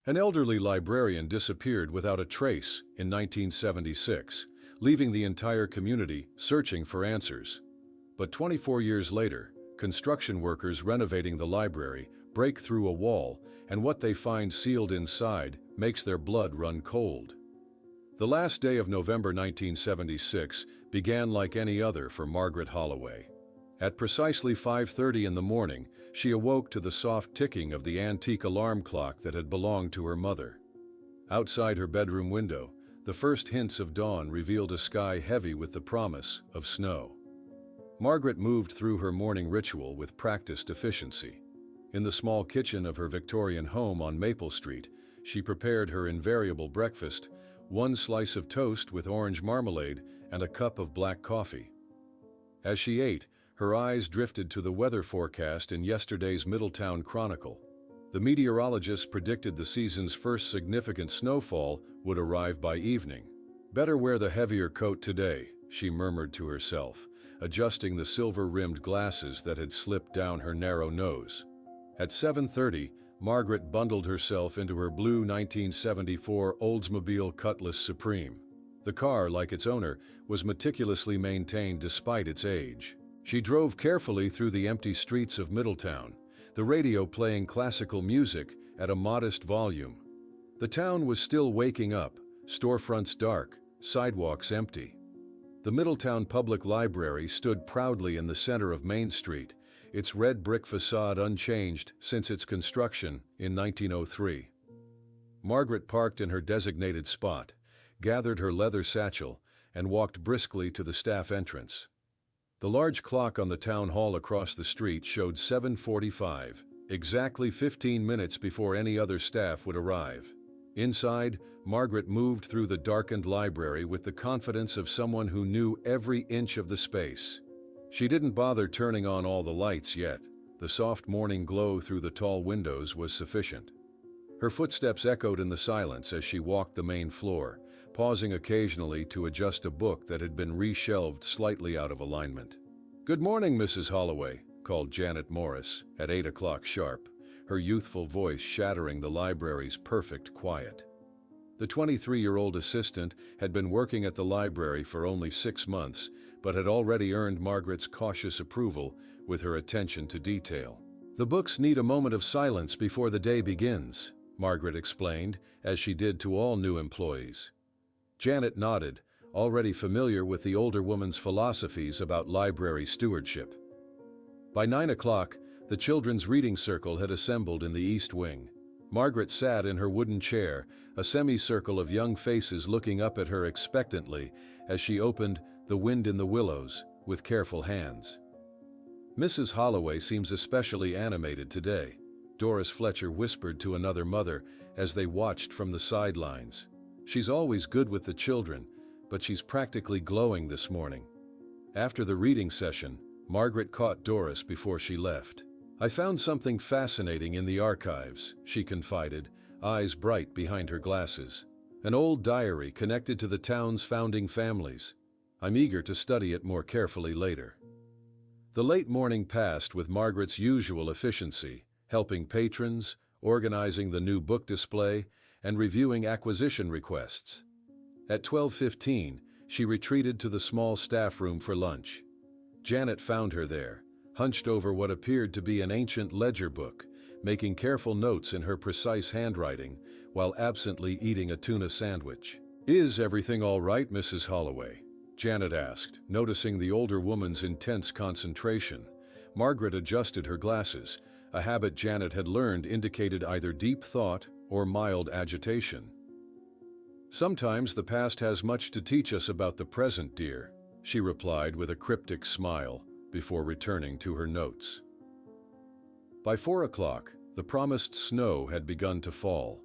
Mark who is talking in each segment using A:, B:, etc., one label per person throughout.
A: An elderly librarian disappeared without a trace in 1976, leaving the entire community searching for answers. But 24 years later, construction workers renovating the library break through a wall, and what they find sealed inside makes their blood run cold. The last day of November 1976 began like any other for Margaret Holloway. At precisely 5:30 in the morning, she awoke to the soft ticking of the antique alarm clock that had belonged to her mother. Outside her bedroom window, the first hints of dawn revealed a sky heavy with the promise of snow. Margaret moved through her morning ritual with practiced efficiency. In the small kitchen of her Victorian home on Maple Street, she prepared her invariable breakfast: one slice of toast with orange marmalade and a cup of black coffee. As she ate, her eyes drifted to the weather forecast in yesterday's Middletown Chronicle. The meteorologist predicted the season's first significant snowfall would arrive by evening. "Better wear the heavier coat today," she murmured to herself, adjusting the silver-rimmed glasses that had slipped down her narrow nose. At 7:30, Margaret bundled herself into her blue 1974 Oldsmobile Cutlass Supreme. The car, like its owner, was meticulously maintained despite its age. She drove carefully through the empty streets of Middletown, the radio playing classical music at a modest volume. The town was still waking up, storefronts dark, sidewalks empty. The Middletown Public Library stood proudly in the center of Main Street, its red brick facade unchanged since its construction in 1903. Margaret parked in her designated spot, gathered her leather satchel, and walked briskly to the staff entrance. The large clock on the town hall across the street showed 7:45, exactly 15 minutes before any other staff would arrive. Inside, Margaret moved through the darkened library with the confidence of someone who knew every inch of the space. She didn't bother turning on all the lights yet. The soft morning glow through the tall windows was sufficient. Her footsteps echoed in the silence as she walked the main floor, pausing occasionally to adjust a book that had been reshelved slightly out of alignment. "Good morning, Mrs. Holloway," called Janet Morris at 8 o'clock sharp, her youthful voice shattering the library's perfect quiet. The 23-year-old assistant had been working at the library for only 6 months, but had already earned Margaret's cautious approval with her attention to detail. "The books need a moment of silence before the day begins," Margaret explained, as she did to all new employees. Janet nodded, already familiar with the older woman's philosophies about library stewardship. By 9 o'clock, the children's reading circle had assembled in the East Wing. Margaret sat in her wooden chair, a semicircle of young faces looking up at her expectantly as she opened The Wind in the Willows with careful hands. "Mrs. Holloway seems especially animated today," Doris Fletcher whispered to another mother as they watched from the sidelines. "She's always good with the children, but she's practically glowing this morning." After the reading session, Margaret caught Doris before she left. "I found something fascinating in the archives," she confided, eyes bright behind her glasses. "An old diary connected to the town's founding families. I'm eager to study it more carefully later." The late morning passed with Margaret's usual efficiency, helping patrons, organizing the new book display, and reviewing acquisition requests. At 12:15, she retreated to the small staff room for lunch. Janet found her there, hunched over what appeared to be an ancient ledger book, making careful notes in her precise handwriting while absently eating a tuna sandwich. "Is everything all right, Mrs. Holloway?" Janet asked, noticing the older woman's intense concentration. Margaret adjusted her glasses, a habit Janet had learned indicated either deep thought or mild agitation. "Sometimes the past has much to teach us about the present, dear," she replied with a cryptic smile before returning to her notes. By 4 o'clock, the promised snow had begun to fall.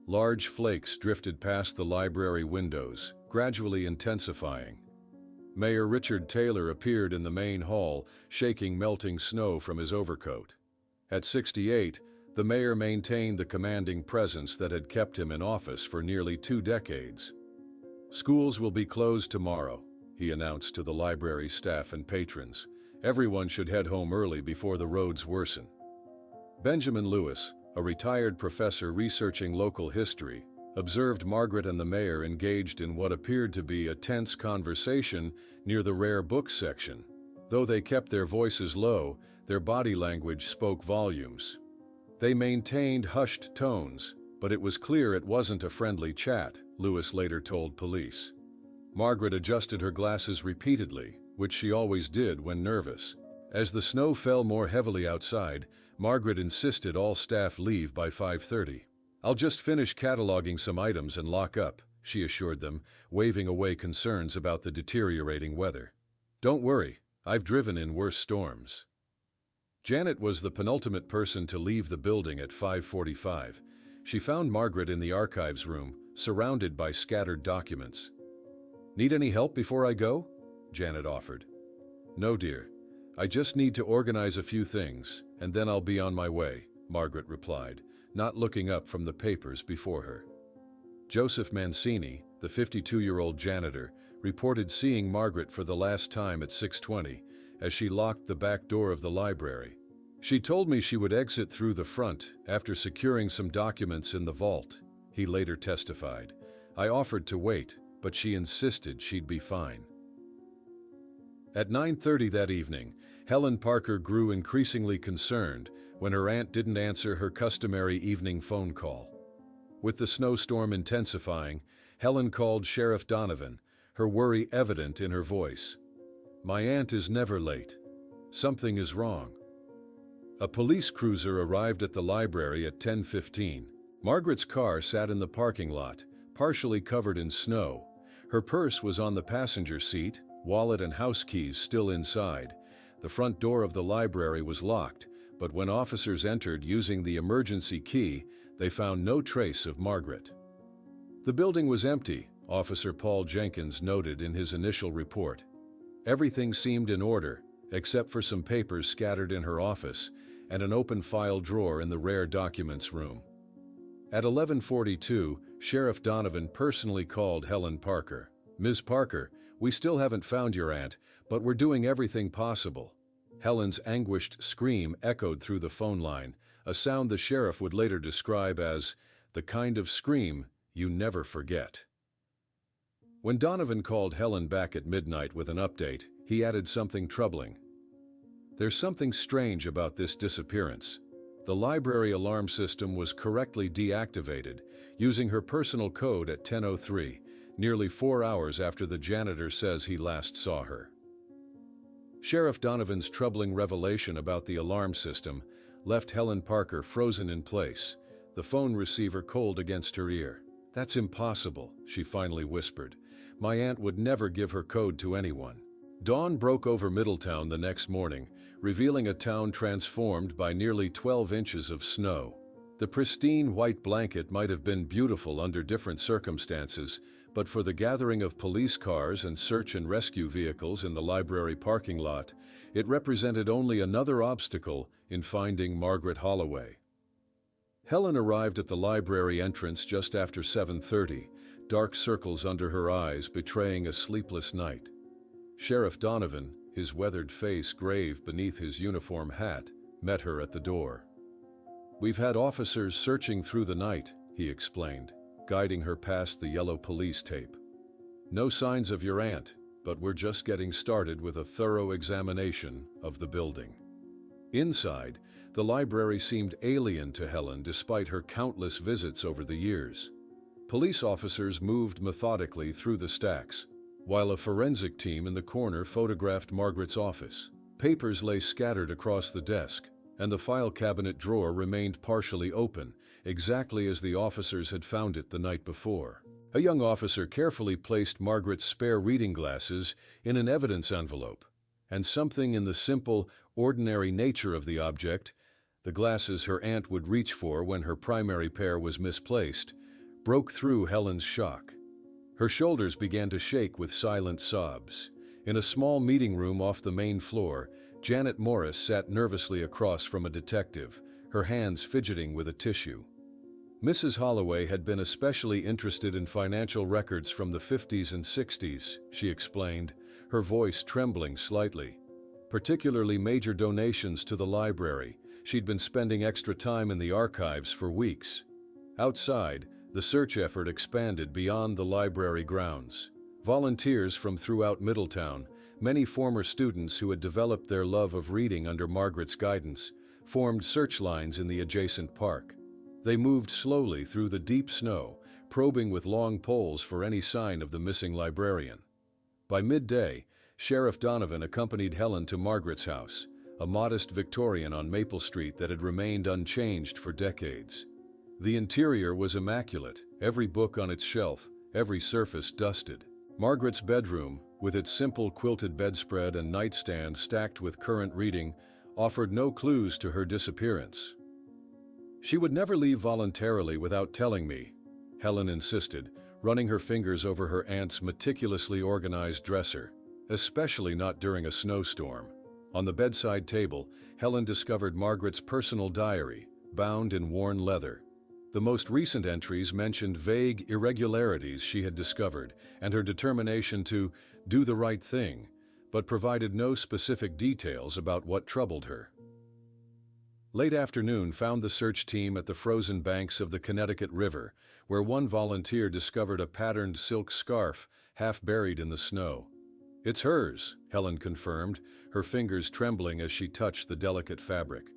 A: Large flakes drifted past the library windows, gradually intensifying. Mayor Richard Taylor appeared in the main hall, shaking melting snow from his overcoat. At 68, the mayor maintained the commanding presence that had kept him in office for nearly 2 decades. "Schools will be closed tomorrow," he announced to the library staff and patrons. "Everyone should head home early before the roads worsen." Benjamin Lewis, a retired professor researching local history, observed Margaret and the mayor engaged in what appeared to be a tense conversation near the rare books section. Though they kept their voices low, their body language spoke volumes. They maintained hushed tones, but it was clear it wasn't a friendly chat, Lewis later told police. Margaret adjusted her glasses repeatedly, which she always did when nervous. As the snow fell more heavily outside, Margaret insisted all staff leave by 5:30. "I'll just finish cataloging some items and lock up," she assured them, waving away concerns about the deteriorating weather. "Don't worry, I've driven in worse storms." Janet was the penultimate person to leave the building at 5:45. She found Margaret in the archives room, surrounded by scattered documents. "Need any help before I go?" Janet offered. "No, dear. I just need to organize a few things, and then I'll be on my way," Margaret replied, not looking up from the papers before her. Joseph Mancini, the 52-year-old janitor, reported seeing Margaret for the last time at 6:20 as she locked the back door of the library. "She told me she would exit through the front after securing some documents in the vault," he later testified. "I offered to wait, but she insisted she'd be fine." At 9:30 that evening, Helen Parker grew increasingly concerned when her aunt didn't answer her customary evening phone call. With the snowstorm intensifying, Helen called Sheriff Donovan, her worry evident in her voice. "My aunt is never late. Something is wrong." A police cruiser arrived at the library at 10:15. Margaret's car sat in the parking lot, partially covered in snow. Her purse was on the passenger seat, wallet and house keys still inside. The front door of the library was locked, but when officers entered using the emergency key, they found no trace of Margaret. The building was empty, Officer Paul Jenkins noted in his initial report. Everything seemed in order, except for some papers scattered in her office and an open file drawer in the rare documents room. At 11:42, Sheriff Donovan personally called Helen Parker. "Ms. Parker, we still haven't found your aunt, but we're doing everything possible." Helen's anguished scream echoed through the phone line, a sound the sheriff would later describe as the kind of scream you never forget. When Donovan called Helen back at midnight with an update, he added something troubling. "There's something strange about this disappearance. The library alarm system was correctly deactivated, using her personal code at 10:03, nearly 4 hours after the janitor says he last saw her." Sheriff Donovan's troubling revelation about the alarm system left Helen Parker frozen in place, the phone receiver cold against her ear. "That's impossible," she finally whispered. "My aunt would never give her code to anyone." Dawn broke over Middletown the next morning, revealing a town transformed by nearly 12 inches of snow. The pristine white blanket might have been beautiful under different circumstances, but for the gathering of police cars and search and rescue vehicles in the library parking lot, it represented only another obstacle in finding Margaret Holloway. Helen arrived at the library entrance just after 7:30, dark circles under her eyes betraying a sleepless night. Sheriff Donovan, his weathered face grave beneath his uniform hat, met her at the door. "We've had officers searching through the night," he explained, guiding her past the yellow police tape. "No signs of your aunt, but we're just getting started with a thorough examination of the building." Inside, the library seemed alien to Helen despite her countless visits over the years. Police officers moved methodically through the stacks, while a forensic team in the corner photographed Margaret's office. Papers lay scattered across the desk, and the file cabinet drawer remained partially open, exactly as the officers had found it the night before. A young officer carefully placed Margaret's spare reading glasses in an evidence envelope, and something in the simple, ordinary nature of the object, the glasses her aunt would reach for when her primary pair was misplaced, broke through Helen's shock. Her shoulders began to shake with silent sobs. In a small meeting room off the main floor, Janet Morris sat nervously across from a detective, her hands fidgeting with a tissue. Mrs. Holloway had been especially interested in financial records from the 50s and 60s, she explained, her voice trembling slightly. Particularly major donations to the library, She'd been spending extra time in the archives for weeks. Outside, the search effort expanded beyond the library grounds. Volunteers from throughout Middletown, many former students who had developed their love of reading under Margaret's guidance, formed search lines in the adjacent park. They moved slowly through the deep snow, probing with long poles for any sign of the missing librarian. By midday, Sheriff Donovan accompanied Helen to Margaret's house, a modest Victorian on Maple Street that had remained unchanged for decades. The interior was immaculate, every book on its shelf, every surface dusted. Margaret's bedroom, with its simple quilted bedspread and nightstand stacked with current reading, offered no clues to her disappearance. "She would never leave voluntarily without telling me," Helen insisted, running her fingers over her aunt's meticulously organized dresser, especially not during a snowstorm. On the bedside table, Helen discovered Margaret's personal diary, bound in worn leather. The most recent entries mentioned vague irregularities she had discovered and her determination to do the right thing, but provided no specific details about what troubled her. Late afternoon found the search team at the frozen banks of the Connecticut River, where one volunteer discovered a patterned silk scarf half buried in the snow. "It's hers," Helen confirmed, her fingers trembling as she touched the delicate fabric.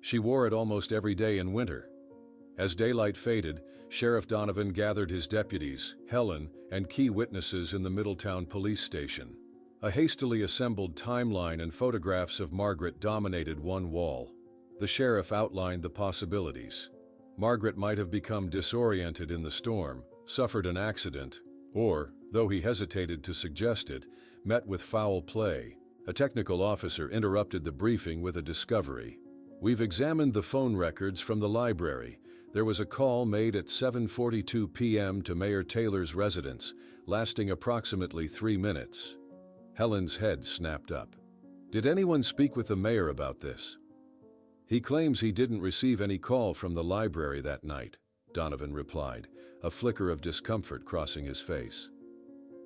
A: "She wore it almost every day in winter." As daylight faded, Sheriff Donovan gathered his deputies, Helen, and key witnesses in the Middletown police station. A hastily assembled timeline and photographs of Margaret dominated one wall. The sheriff outlined the possibilities. Margaret might have become disoriented in the storm, suffered an accident, or, though he hesitated to suggest it, met with foul play. A technical officer interrupted the briefing with a discovery. "We've examined the phone records from the library. There was a call made at 7:42 p.m. to Mayor Taylor's residence, lasting approximately 3 minutes. Helen's head snapped up. "Did anyone speak with the mayor about this?" "He claims he didn't receive any call from the library that night," Donovan replied, a flicker of discomfort crossing his face.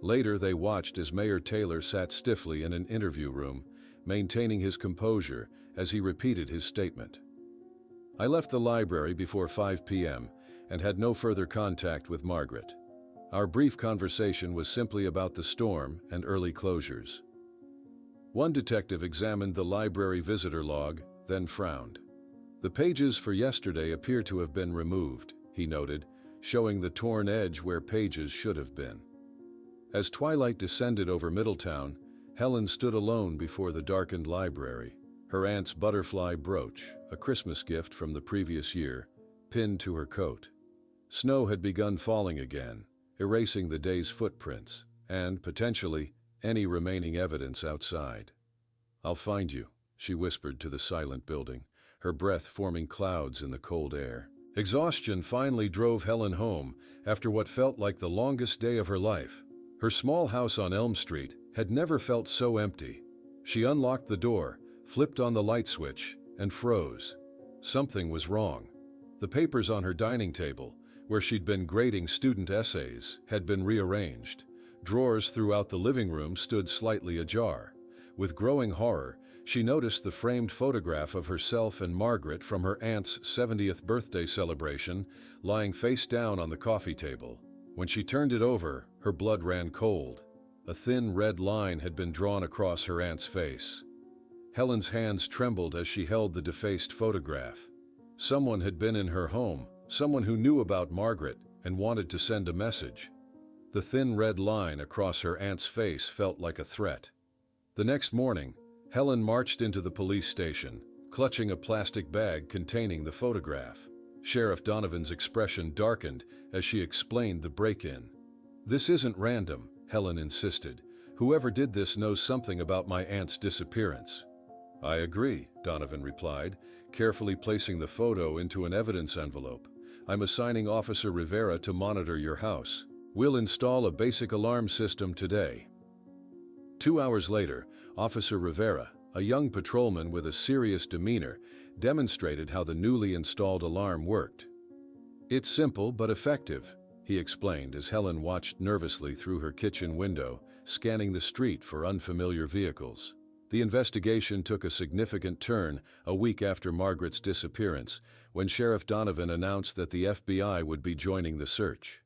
A: Later they watched as Mayor Taylor sat stiffly in an interview room, maintaining his composure as he repeated his statement. "I left the library before 5 p.m. and had no further contact with Margaret. Our brief conversation was simply about the storm and early closures." One detective examined the library visitor log, then frowned. "The pages for yesterday appear to have been removed," he noted, showing the torn edge where pages should have been. As twilight descended over Middletown, Helen stood alone before the darkened library, her aunt's butterfly brooch, a Christmas gift from the previous year, pinned to her coat. Snow had begun falling again, erasing the day's footprints and, potentially, any remaining evidence outside. "I'll find you," she whispered to the silent building, her breath forming clouds in the cold air. Exhaustion finally drove Helen home after what felt like the longest day of her life. Her small house on Elm Street had never felt so empty. She unlocked the door, flipped on the light switch, and froze. Something was wrong. The papers on her dining table, where she'd been grading student essays, had been rearranged. Drawers throughout the living room stood slightly ajar. With growing horror, she noticed the framed photograph of herself and Margaret from her aunt's 70th birthday celebration lying face down on the coffee table. When she turned it over, her blood ran cold. A thin red line had been drawn across her aunt's face. Helen's hands trembled as she held the defaced photograph. Someone had been in her home, someone who knew about Margaret and wanted to send a message. The thin red line across her aunt's face felt like a threat. The next morning, Helen marched into the police station, clutching a plastic bag containing the photograph. Sheriff Donovan's expression darkened as she explained the break-in. "This isn't random," Helen insisted. "Whoever did this knows something about my aunt's disappearance." "I agree," Donovan replied, carefully placing the photo into an evidence envelope. "I'm assigning Officer Rivera to monitor your house. We'll install a basic alarm system today." 2 hours later, Officer Rivera, a young patrolman with a serious demeanor, demonstrated how the newly installed alarm worked. "It's simple but effective," he explained as Helen watched nervously through her kitchen window, scanning the street for unfamiliar vehicles. The investigation took a significant turn a week after Margaret's disappearance, when Sheriff Donovan announced that the FBI would be joining the search.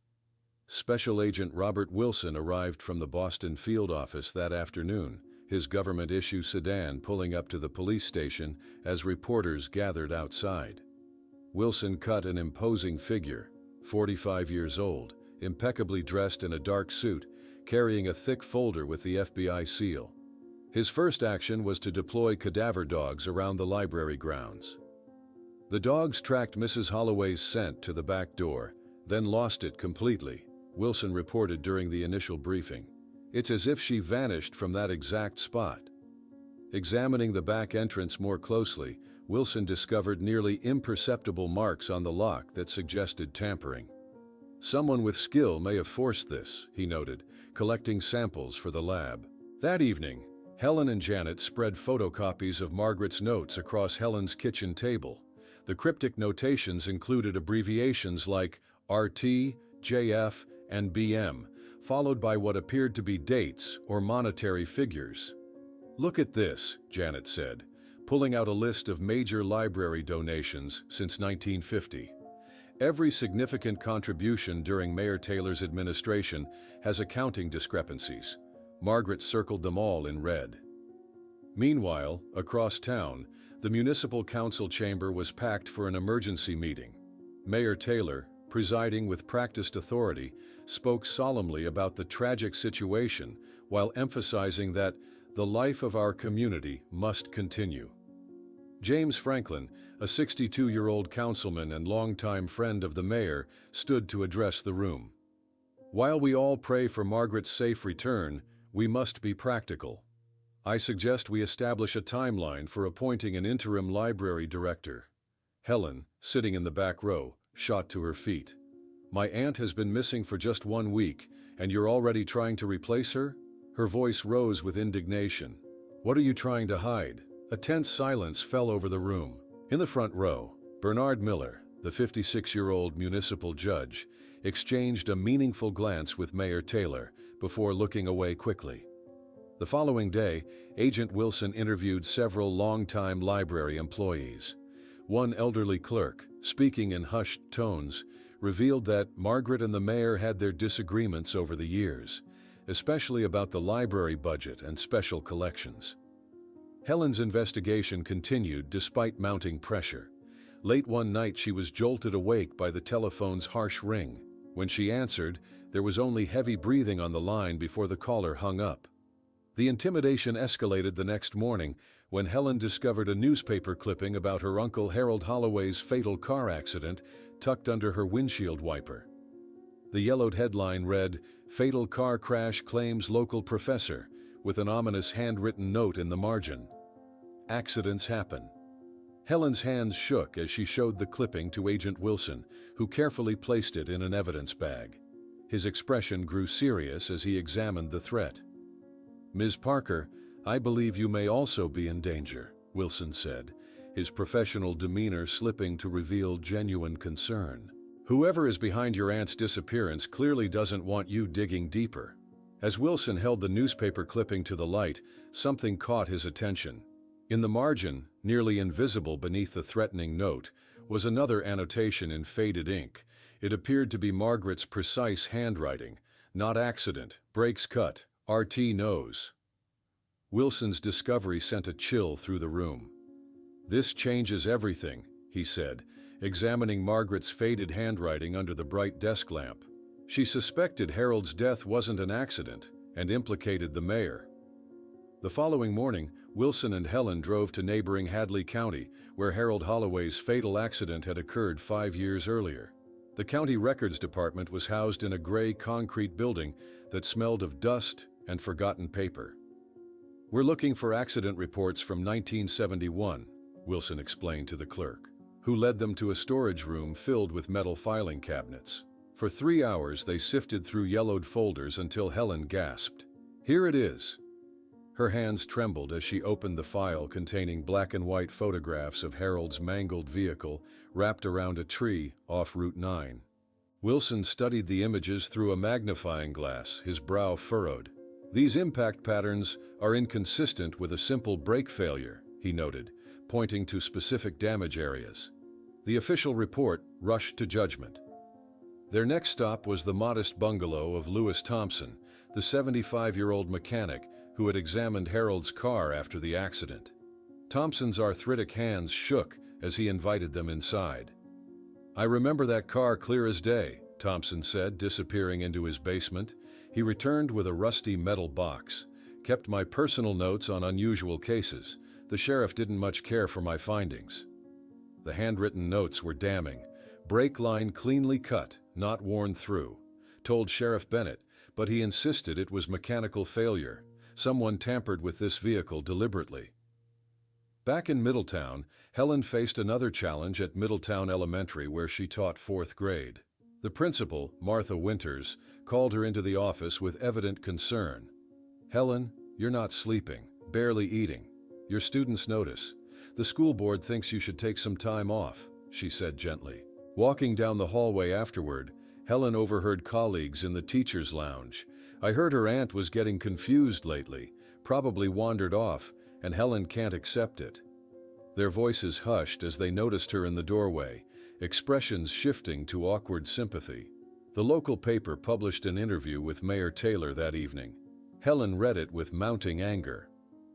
A: Special Agent Robert Wilson arrived from the Boston field office that afternoon, his government-issue sedan pulling up to the police station as reporters gathered outside. Wilson cut an imposing figure, 45 years old, impeccably dressed in a dark suit, carrying a thick folder with the FBI seal. His first action was to deploy cadaver dogs around the library grounds. The dogs tracked Mrs. Holloway's scent to the back door, then lost it completely, Wilson reported during the initial briefing. It's as if she vanished from that exact spot. Examining the back entrance more closely, Wilson discovered nearly imperceptible marks on the lock that suggested tampering. Someone with skill may have forced this, he noted, collecting samples for the lab. That evening, Helen and Janet spread photocopies of Margaret's notes across Helen's kitchen table. The cryptic notations included abbreviations like RT, JF, and BM, followed by what appeared to be dates or monetary figures. "Look at this," Janet said, pulling out a list of major library donations since 1950. Every significant contribution during Mayor Taylor's administration has accounting discrepancies. Margaret circled them all in red. Meanwhile, across town, the municipal council chamber was packed for an emergency meeting. Mayor Taylor, presiding with practiced authority, spoke solemnly about the tragic situation while emphasizing that the life of our community must continue. James Franklin, a 62-year-old councilman and longtime friend of the mayor, stood to address the room. "While we all pray for Margaret's safe return, we must be practical. I suggest we establish a timeline for appointing an interim library director." Helen, sitting in the back row, shot to her feet. "My aunt has been missing for just 1 week, and you're already trying to replace her?" Her voice rose with indignation. "What are you trying to hide?" A tense silence fell over the room. In the front row, Bernard Miller, the 56-year-old municipal judge, exchanged a meaningful glance with Mayor Taylor before looking away quickly. The following day, Agent Wilson interviewed several longtime library employees. One elderly clerk, speaking in hushed tones, revealed that Margaret and the mayor had their disagreements over the years, especially about the library budget and special collections. Helen's investigation continued despite mounting pressure. Late one night, she was jolted awake by the telephone's harsh ring. When she answered, there was only heavy breathing on the line before the caller hung up. The intimidation escalated the next morning when Helen discovered a newspaper clipping about her uncle Harold Holloway's fatal car accident tucked under her windshield wiper. The yellowed headline read, "Fatal Car Crash Claims Local Professor," with an ominous handwritten note in the margin. Accidents happen. Helen's hands shook as she showed the clipping to Agent Wilson, who carefully placed it in an evidence bag. His expression grew serious as he examined the threat. "Ms. Parker, I believe you may also be in danger," Wilson said, his professional demeanor slipping to reveal genuine concern. "Whoever is behind your aunt's disappearance clearly doesn't want you digging deeper." As Wilson held the newspaper clipping to the light, something caught his attention. In the margin, nearly invisible beneath the threatening note, was another annotation in faded ink. It appeared to be Margaret's precise handwriting. "Not accident, brakes cut, RT knows." Wilson's discovery sent a chill through the room. "This changes everything," he said, examining Margaret's faded handwriting under the bright desk lamp. She suspected Harold's death wasn't an accident and implicated the mayor. The following morning, Wilson and Helen drove to neighboring Hadley County, where Harold Holloway's fatal accident had occurred 5 years earlier. The county records department was housed in a gray concrete building that smelled of dust and forgotten paper. "We're looking for accident reports from 1971, Wilson explained to the clerk, who led them to a storage room filled with metal filing cabinets. For 3 hours, they sifted through yellowed folders until Helen gasped. "Here it is." Her hands trembled as she opened the file containing black and white photographs of Harold's mangled vehicle wrapped around a tree off Route 9. Wilson studied the images through a magnifying glass, his brow furrowed. These impact patterns are inconsistent with a simple brake failure, he noted, pointing to specific damage areas. The official report rushed to judgment. Their next stop was the modest bungalow of Lewis Thompson, the 75-year-old mechanic who had examined Harold's car after the accident. Thompson's arthritic hands shook as he invited them inside. "I remember that car clear as day," Thompson said, disappearing into his basement. He returned with a rusty metal box. "Kept my personal notes on unusual cases. The sheriff didn't much care for my findings." The handwritten notes were damning. "Brake line cleanly cut, not worn through," told Sheriff Bennett, but he insisted it was mechanical failure. Someone tampered with this vehicle deliberately. Back in Middletown, Helen faced another challenge at Middletown Elementary, where she taught 4th grade. The principal, Martha Winters, called her into the office with evident concern. "Helen, you're not sleeping, barely eating. Your students notice. The school board thinks you should take some time off," she said gently. Walking down the hallway afterward, Helen overheard colleagues in the teacher's lounge. "I heard her aunt was getting confused lately, probably wandered off, and Helen can't accept it." Their voices hushed as they noticed her in the doorway, expressions shifting to awkward sympathy. The local paper published an interview with Mayor Taylor that evening. Helen read it with mounting anger.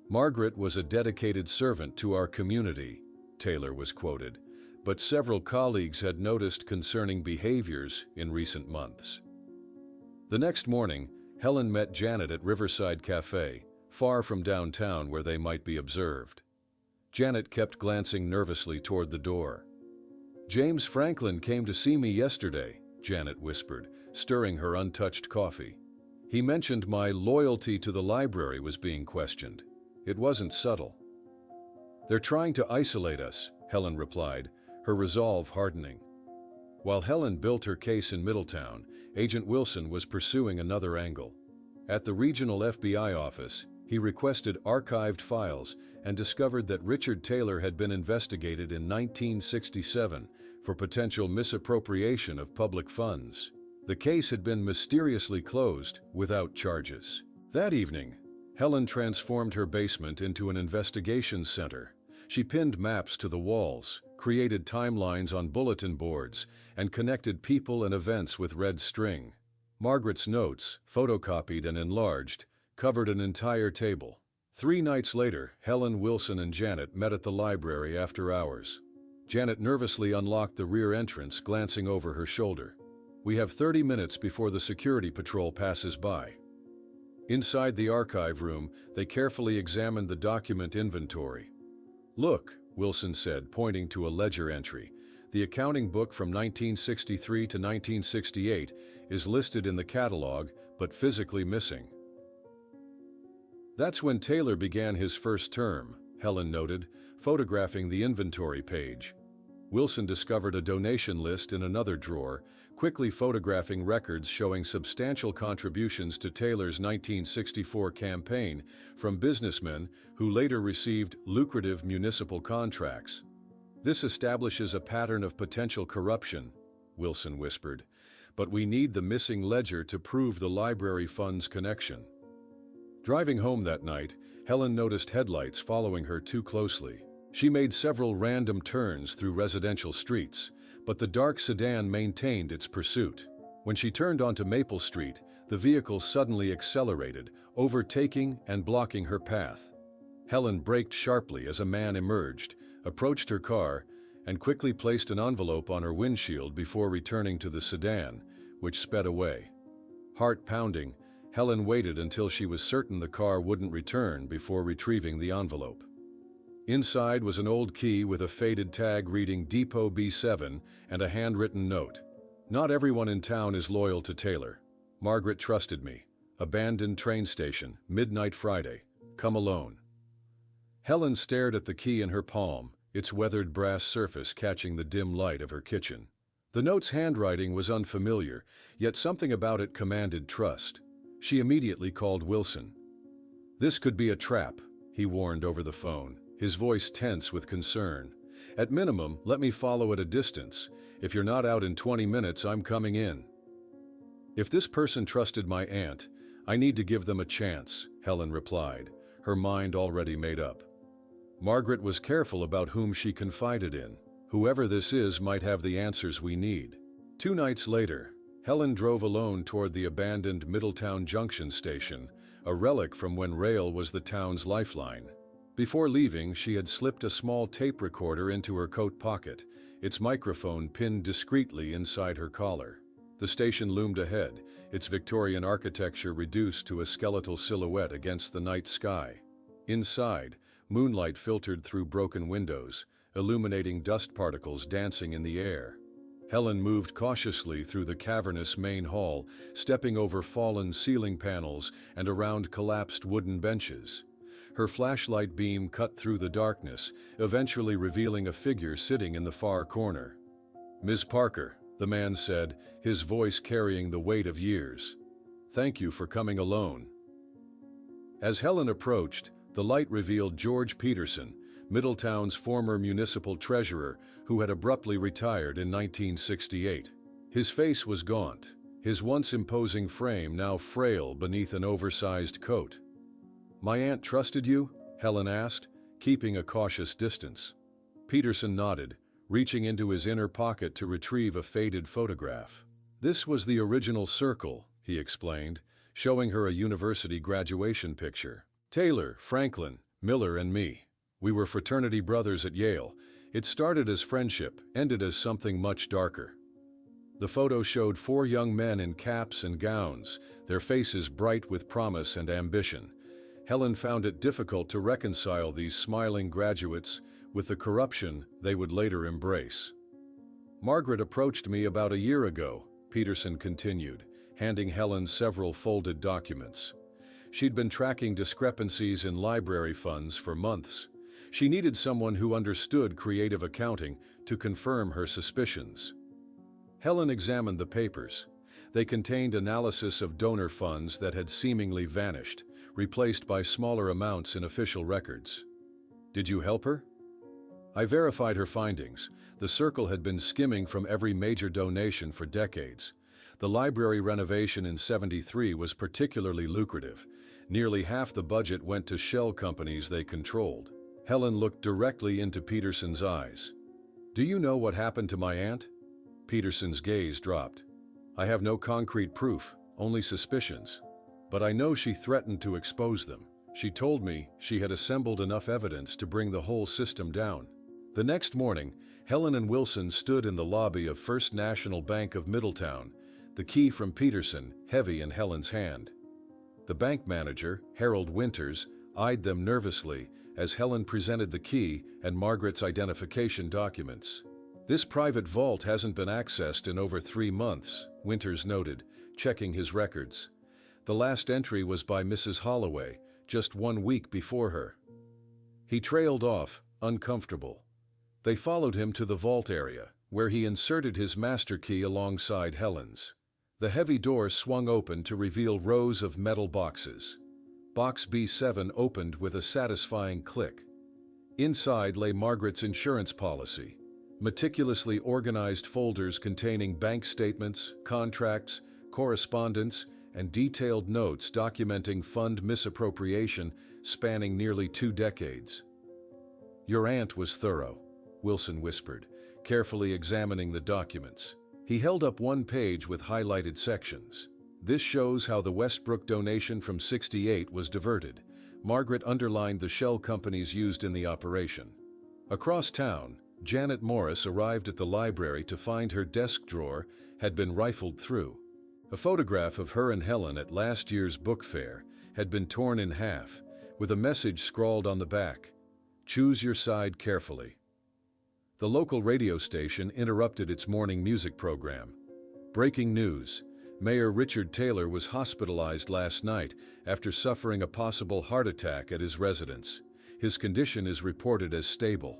A: "Margaret was a dedicated servant to our community," Taylor was quoted, but several colleagues had noticed concerning behaviors in recent months. The next morning, Helen met Janet at Riverside Cafe, far from downtown where they might be observed. Janet kept glancing nervously toward the door. "James Franklin came to see me yesterday," Janet whispered, stirring her untouched coffee. "He mentioned my loyalty to the library was being questioned. It wasn't subtle." "They're trying to isolate us," Helen replied, her resolve hardening. While Helen built her case in Middletown, Agent Wilson was pursuing another angle. At the regional FBI office, he requested archived files and discovered that Richard Taylor had been investigated in 1967 for potential misappropriation of public funds. The case had been mysteriously closed without charges. That evening, Helen transformed her basement into an investigation center. She pinned maps to the walls, created timelines on bulletin boards, and connected people and events with red string. Margaret's notes, photocopied and enlarged, covered an entire table. 3 nights later, Helen, Wilson, and Janet met at the library after hours. Janet nervously unlocked the rear entrance, glancing over her shoulder. "We have 30 minutes before the security patrol passes by." Inside the archive room, they carefully examined the document inventory. "Look," Wilson said, pointing to a ledger entry. "The accounting book from 1963 to 1968 is listed in the catalog, but physically missing." "That's when Taylor began his first term," Helen noted, photographing the inventory page. Wilson discovered a donation list in another drawer, quickly photographing records showing substantial contributions to Taylor's 1964 campaign from businessmen who later received lucrative municipal contracts. "This establishes a pattern of potential corruption," Wilson whispered, "but we need the missing ledger to prove the library fund's connection." Driving home that night, Helen noticed headlights following her too closely. She made several random turns through residential streets, but the dark sedan maintained its pursuit. When she turned onto Maple Street, the vehicle suddenly accelerated, overtaking and blocking her path. Helen braked sharply as a man emerged, approached her car, and quickly placed an envelope on her windshield before returning to the sedan, which sped away. Heart pounding, Helen waited until she was certain the car wouldn't return before retrieving the envelope. Inside was an old key with a faded tag reading Depot B7 and a handwritten note. "Not everyone in town is loyal to Taylor. Margaret trusted me. Abandoned train station, midnight Friday. Come alone." Helen stared at the key in her palm, its weathered brass surface catching the dim light of her kitchen. The note's handwriting was unfamiliar, yet something about it commanded trust. She immediately called Wilson. "This could be a trap," he warned over the phone, his voice tense with concern. "At minimum, let me follow at a distance. If you're not out in 20 minutes, I'm coming in." If this person trusted my aunt, I need to give them a chance, Helen replied, her mind already made up. Margaret was careful about whom she confided in. Whoever this is might have the answers we need. 2 nights later, Helen drove alone toward the abandoned Middletown Junction station, a relic from when rail was the town's lifeline. Before leaving, she had slipped a small tape recorder into her coat pocket, its microphone pinned discreetly inside her collar. The station loomed ahead, its Victorian architecture reduced to a skeletal silhouette against the night sky. Inside, moonlight filtered through broken windows, illuminating dust particles dancing in the air. Helen moved cautiously through the cavernous main hall, stepping over fallen ceiling panels and around collapsed wooden benches. Her flashlight beam cut through the darkness, eventually revealing a figure sitting in the far corner. "Ms. Parker," the man said, his voice carrying the weight of years. "Thank you for coming alone." As Helen approached, the light revealed George Peterson, Middletown's former municipal treasurer, who had abruptly retired in 1968. His face was gaunt, his once imposing frame now frail beneath an oversized coat. "My aunt trusted you?" Helen asked, keeping a cautious distance. Peterson nodded, reaching into his inner pocket to retrieve a faded photograph. "This was the original circle," he explained, showing her a university graduation picture. "Taylor, Franklin, Miller, and me. We were fraternity brothers at Yale. It started as friendship, ended as something much darker." The photo showed 4 young men in caps and gowns, their faces bright with promise and ambition. Helen found it difficult to reconcile these smiling graduates with the corruption they would later embrace. "Margaret approached me about a year ago," Peterson continued, handing Helen several folded documents. She'd been tracking discrepancies in library funds for months. She needed someone who understood creative accounting to confirm her suspicions. Helen examined the papers. They contained analysis of donor funds that had seemingly vanished, replaced by smaller amounts in official records. "Did you help her?" "I verified her findings. The Circle had been skimming from every major donation for decades. The library renovation in '73 was particularly lucrative. Nearly half the budget went to shell companies they controlled." Helen looked directly into Peterson's eyes. "Do you know what happened to my aunt?" Peterson's gaze dropped. "I have no concrete proof, only suspicions. But I know she threatened to expose them. She told me she had assembled enough evidence to bring the whole system down." The next morning, Helen and Wilson stood in the lobby of First National Bank of Middletown, the key from Peterson heavy in Helen's hand. The bank manager, Harold Winters, eyed them nervously as Helen presented the key and Margaret's identification documents. "This private vault hasn't been accessed in over 3 months, Winters noted, checking his records. The last entry was by Mrs. Holloway, just 1 week before her." He trailed off, uncomfortable. They followed him to the vault area, where he inserted his master key alongside Helen's. The heavy door swung open to reveal rows of metal boxes. Box B7 opened with a satisfying click. Inside lay Margaret's insurance policy, meticulously organized folders containing bank statements, contracts, correspondence, and detailed notes documenting fund misappropriation spanning nearly 2 decades. "Your aunt was thorough," Wilson whispered, carefully examining the documents. He held up one page with highlighted sections. "This shows how the Westbrook donation from '68 was diverted." Margaret underlined the shell companies used in the operation. Across town, Janet Morris arrived at the library to find her desk drawer had been rifled through. A photograph of her and Helen at last year's book fair had been torn in half, with a message scrawled on the back, "Choose your side carefully." The local radio station interrupted its morning music program. "Breaking news. Mayor Richard Taylor was hospitalized last night after suffering a possible heart attack at his residence. His condition is reported as stable."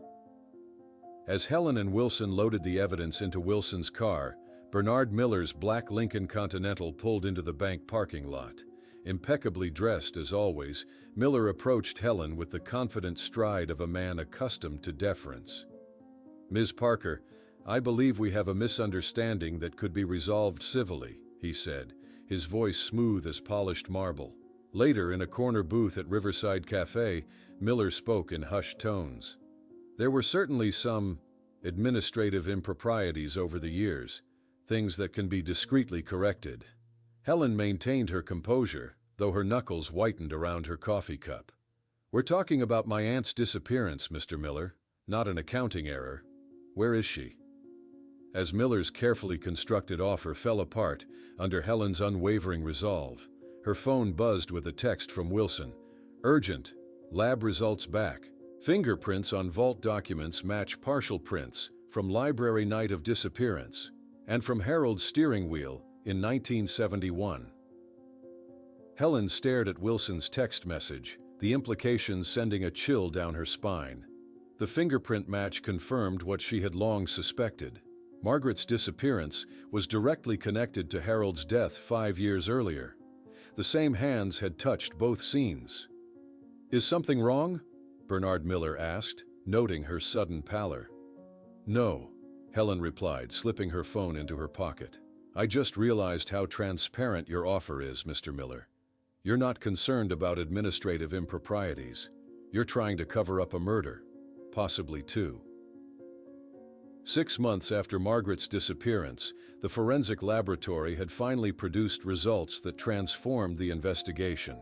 A: As Helen and Wilson loaded the evidence into Wilson's car, Bernard Miller's black Lincoln Continental pulled into the bank parking lot. Impeccably dressed as always, Miller approached Helen with the confident stride of a man accustomed to deference. "Ms. Parker, I believe we have a misunderstanding that could be resolved civilly," he said, his voice smooth as polished marble. Later, in a corner booth at Riverside Cafe, Miller spoke in hushed tones. There were certainly some administrative improprieties over the years, things that can be discreetly corrected. Helen maintained her composure, though her knuckles whitened around her coffee cup. We're talking about my aunt's disappearance, Mr. Miller, not an accounting error. Where is she? As Miller's carefully constructed offer fell apart under Helen's unwavering resolve, her phone buzzed with a text from Wilson. Urgent. Lab results back. Fingerprints on vault documents match partial prints from Library Night of Disappearance and from Harold's steering wheel in 1971. Helen stared at Wilson's text message, the implications sending a chill down her spine. The fingerprint match confirmed what she had long suspected. Margaret's disappearance was directly connected to Harold's death 5 years earlier. The same hands had touched both scenes. Is something wrong? Bernard Miller asked, noting her sudden pallor. No, Helen replied, slipping her phone into her pocket. I just realized how transparent your offer is, Mr. Miller. You're not concerned about administrative improprieties. You're trying to cover up a murder, possibly two. 6 months after Margaret's disappearance, the forensic laboratory had finally produced results that transformed the investigation.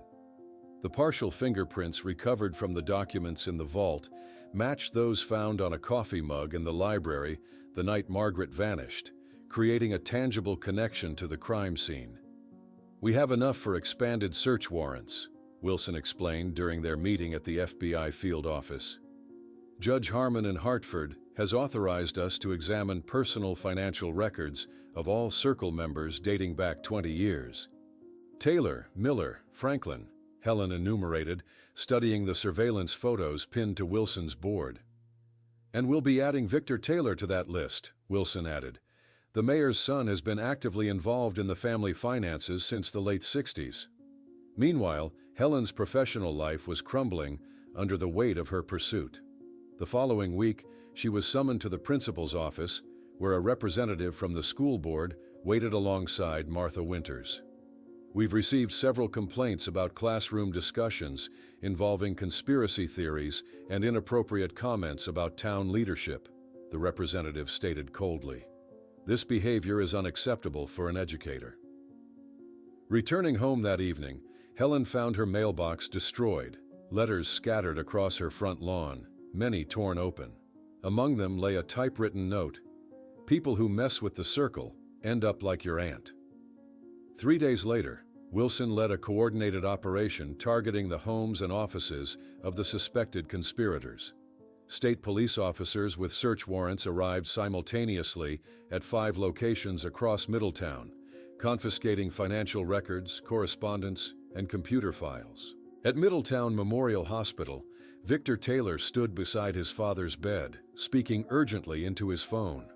A: The partial fingerprints recovered from the documents in the vault matched those found on a coffee mug in the library the night Margaret vanished, creating a tangible connection to the crime scene. We have enough for expanded search warrants, Wilson explained during their meeting at the FBI field office. Judge Harmon in Hartford has authorized us to examine personal financial records of all Circle members dating back 20 years. Taylor, Miller, Franklin, Helen enumerated, studying the surveillance photos pinned to Wilson's board. And we'll be adding Victor Taylor to that list, Wilson added. The mayor's son has been actively involved in the family finances since the late 60s. Meanwhile, Helen's professional life was crumbling under the weight of her pursuit. The following week, she was summoned to the principal's office, where a representative from the school board waited alongside Martha Winters. We've received several complaints about classroom discussions involving conspiracy theories and inappropriate comments about town leadership, the representative stated coldly. This behavior is unacceptable for an educator. Returning home that evening, Helen found her mailbox destroyed, letters scattered across her front lawn, many torn open. Among them lay a typewritten note. People who mess with the Circle end up like your aunt. 3 days later, Wilson led a coordinated operation targeting the homes and offices of the suspected conspirators. State police officers with search warrants arrived simultaneously at 5 locations across Middletown, confiscating financial records, correspondence, and computer files. At Middletown Memorial Hospital, Victor Taylor stood beside his father's bed, speaking urgently into his phone.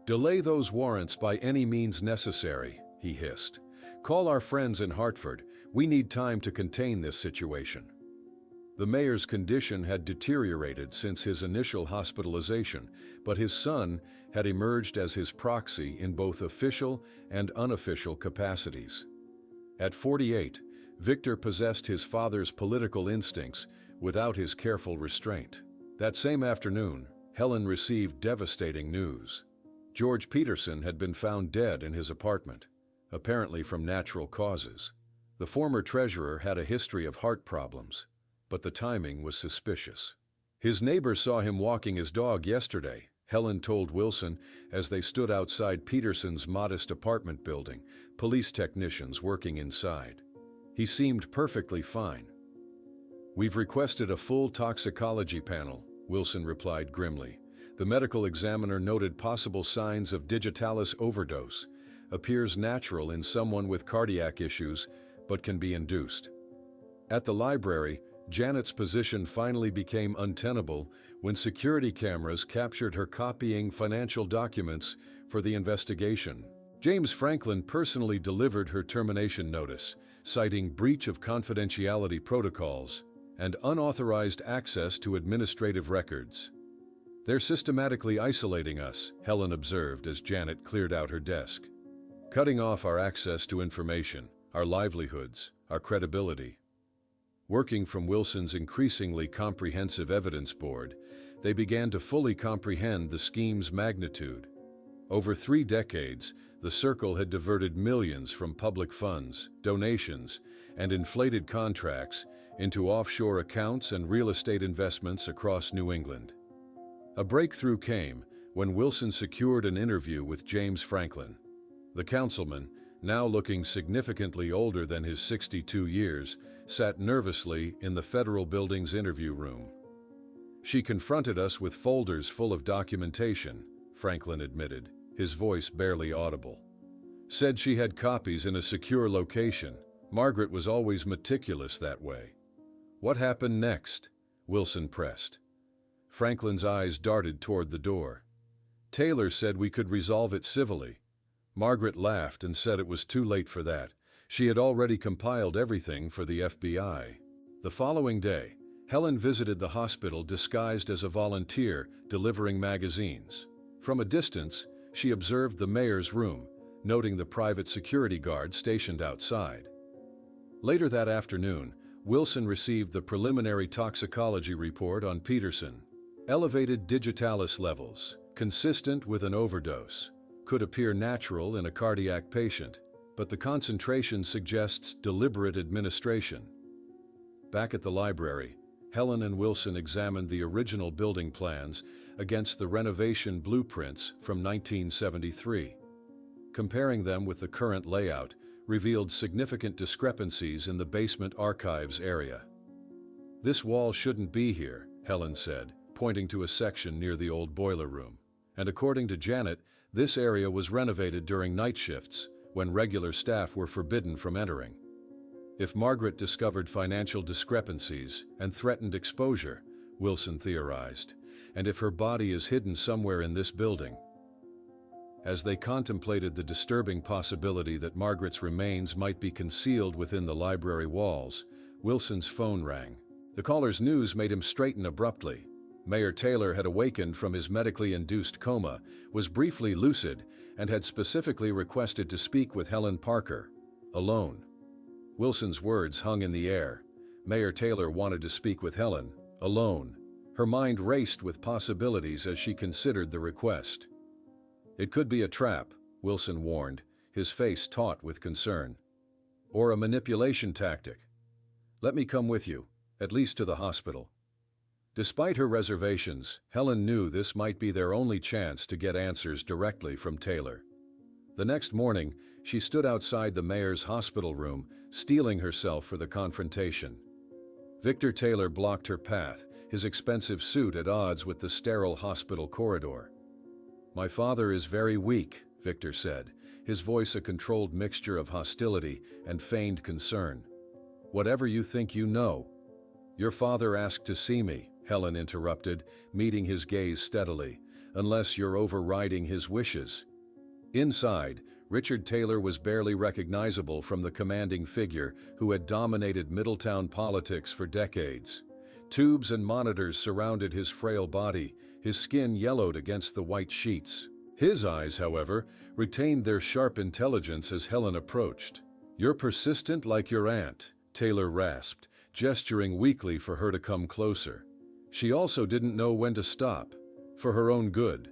A: "Delay those warrants by any means necessary," he hissed. "Call our friends in Hartford. We need time to contain this situation." The mayor's condition had deteriorated since his initial hospitalization, but his son had emerged as his proxy in both official and unofficial capacities. At 48, Victor possessed his father's political instincts without his careful restraint. That same afternoon, Helen received devastating news. George Peterson had been found dead in his apartment, apparently from natural causes. The former treasurer had a history of heart problems, but the timing was suspicious. His neighbor saw him walking his dog yesterday, Helen told Wilson as they stood outside Peterson's modest apartment building, police technicians working inside. He seemed perfectly fine. "We've requested a full toxicology panel," Wilson replied grimly. The medical examiner noted possible signs of digitalis overdose. Appears natural in someone with cardiac issues, but can be induced. At the library, Janet's position finally became untenable when security cameras captured her copying financial documents for the investigation. James Franklin personally delivered her termination notice, citing breach of confidentiality protocols and unauthorized access to administrative records. "They're systematically isolating us," Helen observed as Janet cleared out her desk. "Cutting off our access to information, our livelihoods, our credibility. Working from Wilson's increasingly comprehensive evidence board, they began to fully comprehend the scheme's magnitude. Over 3 decades, the Circle had diverted millions from public funds, donations, and inflated contracts into offshore accounts and real estate investments across New England. A breakthrough came when Wilson secured an interview with James Franklin. The councilman, now looking significantly older than his 62 years, sat nervously in the federal building's interview room. "She confronted us with folders full of documentation," Franklin admitted, his voice barely audible. "Said she had copies in a secure location. Margaret was always meticulous that way." "What happened next?" Wilson pressed. Franklin's eyes darted toward the door. "Taylor said we could resolve it civilly." Margaret laughed and said it was too late for that. She had already compiled everything for the FBI. The following day, Helen visited the hospital disguised as a volunteer delivering magazines. From a distance, she observed the mayor's room, noting the private security guard stationed outside. Later that afternoon, Wilson received the preliminary toxicology report on Peterson. Elevated digitalis levels, consistent with an overdose, could appear natural in a cardiac patient, but the concentration suggests deliberate administration. Back at the library, Helen and Wilson examined the original building plans against the renovation blueprints from 1973. Comparing them with the current layout revealed significant discrepancies in the basement archives area. "This wall shouldn't be here," Helen said, pointing to a section near the old boiler room. And according to Janet, this area was renovated during night shifts, when regular staff were forbidden from entering. If Margaret discovered financial discrepancies and threatened exposure, Wilson theorized, and if her body is hidden somewhere in this building. As they contemplated the disturbing possibility that Margaret's remains might be concealed within the library walls, Wilson's phone rang. The caller's news made him straighten abruptly. Mayor Taylor had awakened from his medically induced coma, was briefly lucid, and had specifically requested to speak with Helen Parker, alone. Wilson's words hung in the air. Mayor Taylor wanted to speak with Helen, alone. Her mind raced with possibilities as she considered the request. It could be a trap, Wilson warned, his face taut with concern. Or a manipulation tactic. "Let me come with you, at least to the hospital." Despite her reservations, Helen knew this might be their only chance to get answers directly from Taylor. The next morning, she stood outside the mayor's hospital room, steeling herself for the confrontation. Victor Taylor blocked her path, his expensive suit at odds with the sterile hospital corridor. "My father is very weak," Victor said, his voice a controlled mixture of hostility and feigned concern. "Whatever you think you know." "Your father asked to see me," Helen interrupted, meeting his gaze steadily, "unless you're overriding his wishes." Inside, Richard Taylor was barely recognizable from the commanding figure who had dominated Middletown politics for decades. Tubes and monitors surrounded his frail body, his skin yellowed against the white sheets. His eyes, however, retained their sharp intelligence as Helen approached. "You're persistent like your aunt," Taylor rasped, gesturing weakly for her to come closer. She also didn't know when to stop, for her own good.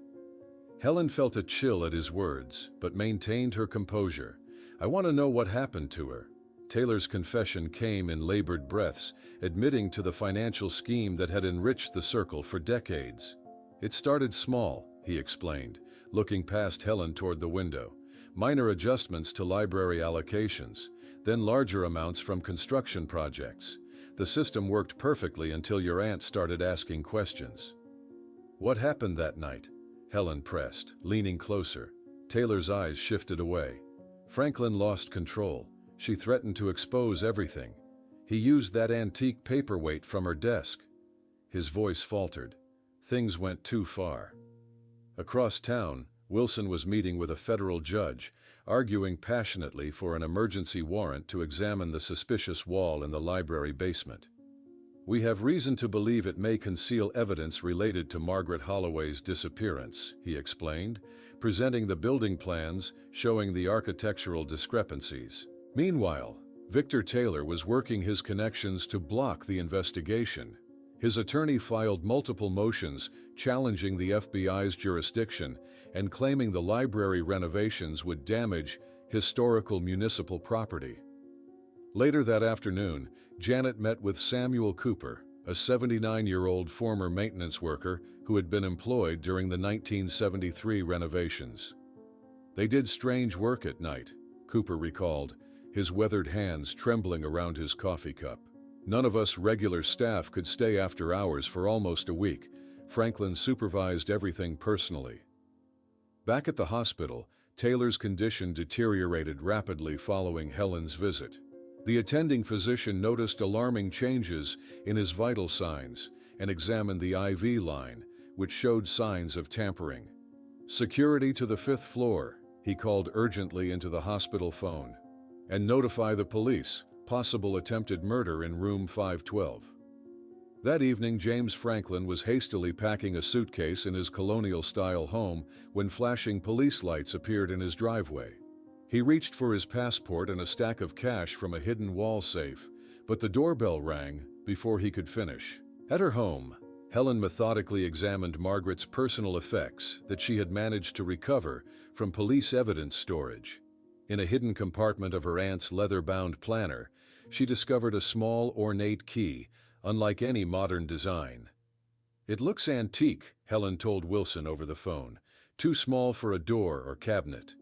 A: Helen felt a chill at his words, but maintained her composure. "I want to know what happened to her." Taylor's confession came in labored breaths, admitting to the financial scheme that had enriched the Circle for decades. "It started small," he explained, looking past Helen toward the window. "Minor adjustments to library allocations, then larger amounts from construction projects. The system worked perfectly until your aunt started asking questions." "What happened that night?" Helen pressed, leaning closer. Taylor's eyes shifted away. "Franklin lost control. She threatened to expose everything. He used that antique paperweight from her desk." His voice faltered. Things went too far. Across town, Wilson was meeting with a federal judge, arguing passionately for an emergency warrant to examine the suspicious wall in the library basement. "We have reason to believe it may conceal evidence related to Margaret Holloway's disappearance," he explained, presenting the building plans showing the architectural discrepancies. Meanwhile, Victor Taylor was working his connections to block the investigation. His attorney filed multiple motions challenging the FBI's jurisdiction and claiming the library renovations would damage historical municipal property. Later that afternoon, Janet met with Samuel Cooper, a 79-year-old former maintenance worker who had been employed during the 1973 renovations. They did strange work at night, Cooper recalled, his weathered hands trembling around his coffee cup. None of us regular staff could stay after hours for almost a week. Franklin supervised everything personally. Back at the hospital, Taylor's condition deteriorated rapidly following Helen's visit. The attending physician noticed alarming changes in his vital signs and examined the IV line, which showed signs of tampering. "Security to the 5th floor," he called urgently into the hospital phone. "And notify the police. Possible attempted murder in room 512. That evening, James Franklin was hastily packing a suitcase in his colonial-style home when flashing police lights appeared in his driveway. He reached for his passport and a stack of cash from a hidden wall safe, but the doorbell rang before he could finish. At her home, Helen methodically examined Margaret's personal effects that she had managed to recover from police evidence storage. In a hidden compartment of her aunt's leather-bound planner, she discovered a small, ornate key, unlike any modern design. "It looks antique," Helen told Wilson over the phone, "too small for a door or cabinet."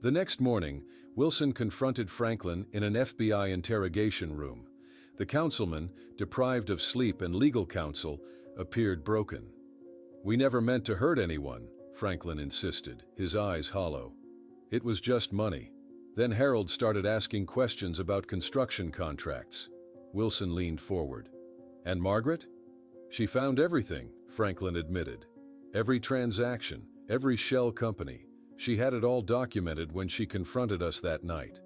A: The next morning, Wilson confronted Franklin in an FBI interrogation room. The councilman, deprived of sleep and legal counsel, appeared broken. "We never meant to hurt anyone," Franklin insisted, his eyes hollow. "It was just money." Then Harold started asking questions about construction contracts. Wilson leaned forward. "And Margaret?" "She found everything," Franklin admitted. "Every transaction, every shell company. She had it all documented when she confronted us that night."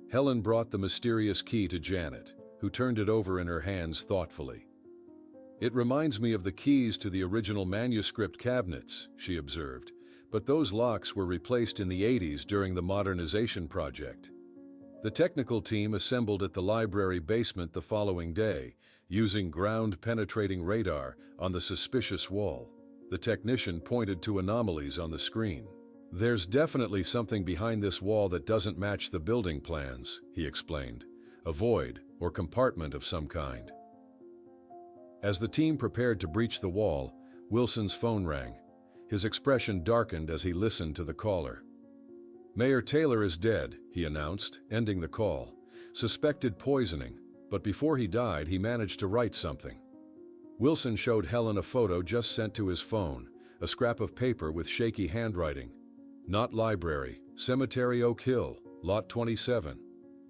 A: Helen brought the mysterious key to Janet, who turned it over in her hands thoughtfully. "It reminds me of the keys to the original manuscript cabinets," she observed, "but those locks were replaced in the 80s during the modernization project." The technical team assembled at the library basement the following day, using ground-penetrating radar on the suspicious wall. The technician pointed to anomalies on the screen. "There's definitely something behind this wall that doesn't match the building plans," he explained. "A void or compartment of some kind." As the team prepared to breach the wall, Wilson's phone rang. His expression darkened as he listened to the caller. "Mayor Taylor is dead," he announced, ending the call. "Suspected poisoning, but before he died, he managed to write something." Wilson showed Helen a photo just sent to his phone, a scrap of paper with shaky handwriting. "Not library, Cemetery Oak Hill, Lot 27.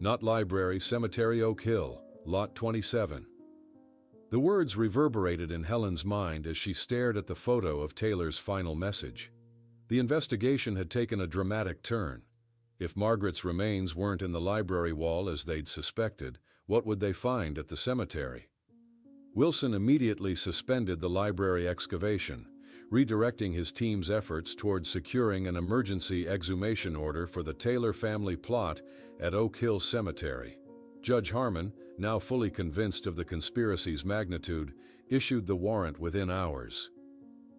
A: Not library, Cemetery Oak Hill, Lot 27. The words reverberated in Helen's mind as she stared at the photo of Taylor's final message. The investigation had taken a dramatic turn. If Margaret's remains weren't in the library wall as they'd suspected, what would they find at the cemetery? Wilson immediately suspended the library excavation, redirecting his team's efforts toward securing an emergency exhumation order for the Taylor family plot at Oak Hill Cemetery. Judge Harmon, now fully convinced of the conspiracy's magnitude, issued the warrant within hours.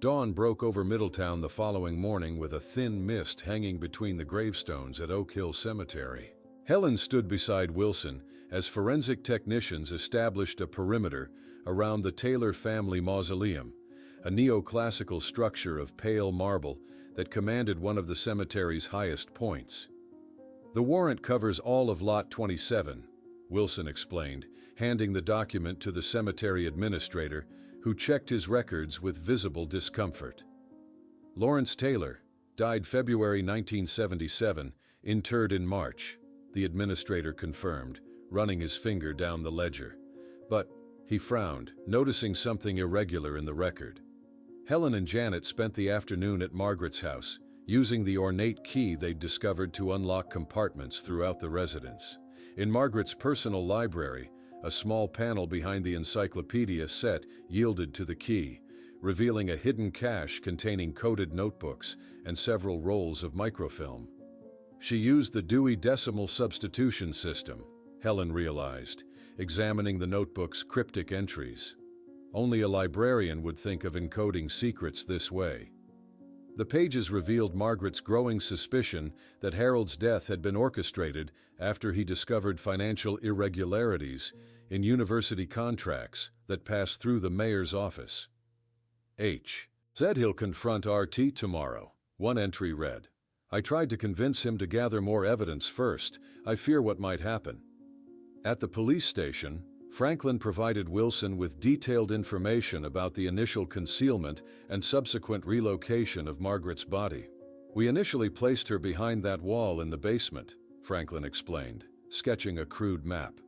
A: Dawn broke over Middletown the following morning with a thin mist hanging between the gravestones at Oak Hill Cemetery. Helen stood beside Wilson as forensic technicians established a perimeter around the Taylor family mausoleum, a neoclassical structure of pale marble that commanded one of the cemetery's highest points. "The warrant covers all of Lot 27, Wilson explained, handing the document to the cemetery administrator, who checked his records with visible discomfort. "Lawrence Taylor died February 1977, interred in March," the administrator confirmed, running his finger down the ledger. "But," he frowned, noticing something irregular in the record. Helen and Janet spent the afternoon at Margaret's house, using the ornate key they'd discovered to unlock compartments throughout the residence. In Margaret's personal library, a small panel behind the encyclopedia set yielded to the key, revealing a hidden cache containing coded notebooks and several rolls of microfilm. She used the Dewey Decimal Substitution System, Helen realized, examining the notebook's cryptic entries. Only a librarian would think of encoding secrets this way. The pages revealed Margaret's growing suspicion that Harold's death had been orchestrated after he discovered financial irregularities in university contracts that passed through the mayor's office. H. said he'll confront RT tomorrow. One entry read, "I tried to convince him to gather more evidence first. I fear what might happen." At the police station, Franklin provided Wilson with detailed information about the initial concealment and subsequent relocation of Margaret's body. "We initially placed her behind that wall in the basement," Franklin explained, sketching a crude map.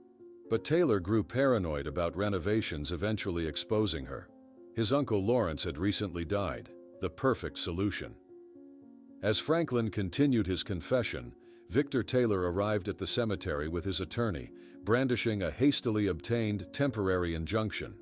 A: But Taylor grew paranoid about renovations eventually exposing her. His uncle Lawrence had recently died, the perfect solution. As Franklin continued his confession, Victor Taylor arrived at the cemetery with his attorney, brandishing a hastily obtained temporary injunction.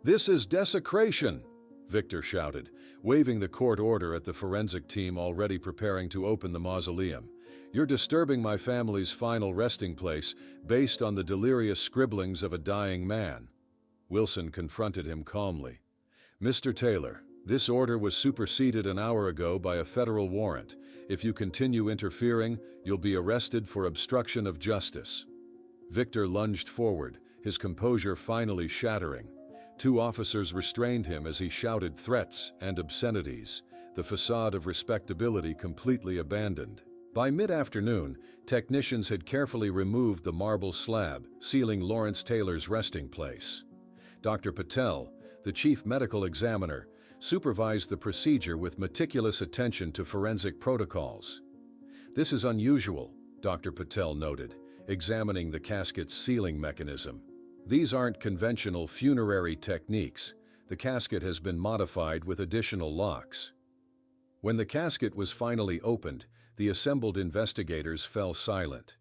A: "This is desecration!" Victor shouted, waving the court order at the forensic team already preparing to open the mausoleum. "You're disturbing my family's final resting place based on the delirious scribblings of a dying man." Wilson confronted him calmly. "Mr. Taylor, this order was superseded an hour ago by a federal warrant. If you continue interfering, you'll be arrested for obstruction of justice." Victor lunged forward, his composure finally shattering. Two officers restrained him as he shouted threats and obscenities, the facade of respectability completely abandoned. By mid-afternoon, technicians had carefully removed the marble slab, sealing Lawrence Taylor's resting place. Dr. Patel, the chief medical examiner, supervised the procedure with meticulous attention to forensic protocols. "This is unusual," Dr. Patel noted, examining the casket's sealing mechanism. "These aren't conventional funerary techniques. The casket has been modified with additional locks." When the casket was finally opened, the assembled investigators fell silent.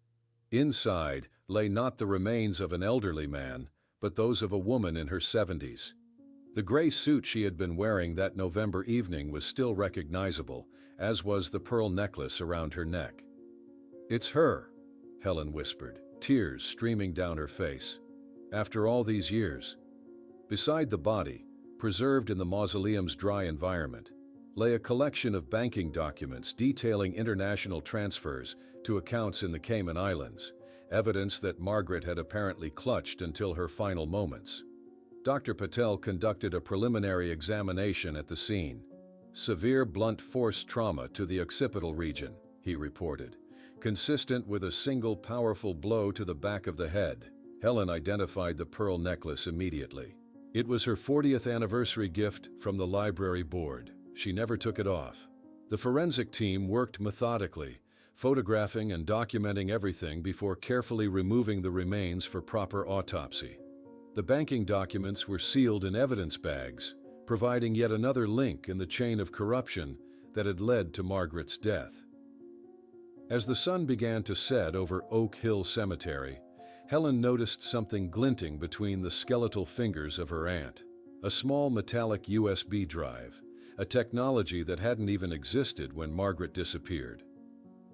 A: Inside lay not the remains of an elderly man, but those of a woman in her 70s. The gray suit she had been wearing that November evening was still recognizable, as was the pearl necklace around her neck. "It's her," Helen whispered, tears streaming down her face. "After all these years." Beside the body, preserved in the mausoleum's dry environment, lay a collection of banking documents detailing international transfers to accounts in the Cayman Islands, evidence that Margaret had apparently clutched until her final moments. Dr. Patel conducted a preliminary examination at the scene. "Severe blunt force trauma to the occipital region," he reported, "consistent with a single powerful blow to the back of the head." Helen identified the pearl necklace immediately. It was her 40th anniversary gift from the library board. She never took it off. The forensic team worked methodically, photographing and documenting everything before carefully removing the remains for proper autopsy. The banking documents were sealed in evidence bags, providing yet another link in the chain of corruption that had led to Margaret's death. As the sun began to set over Oak Hill Cemetery, Helen noticed something glinting between the skeletal fingers of her aunt. A small metallic USB drive, a technology that hadn't even existed when Margaret disappeared.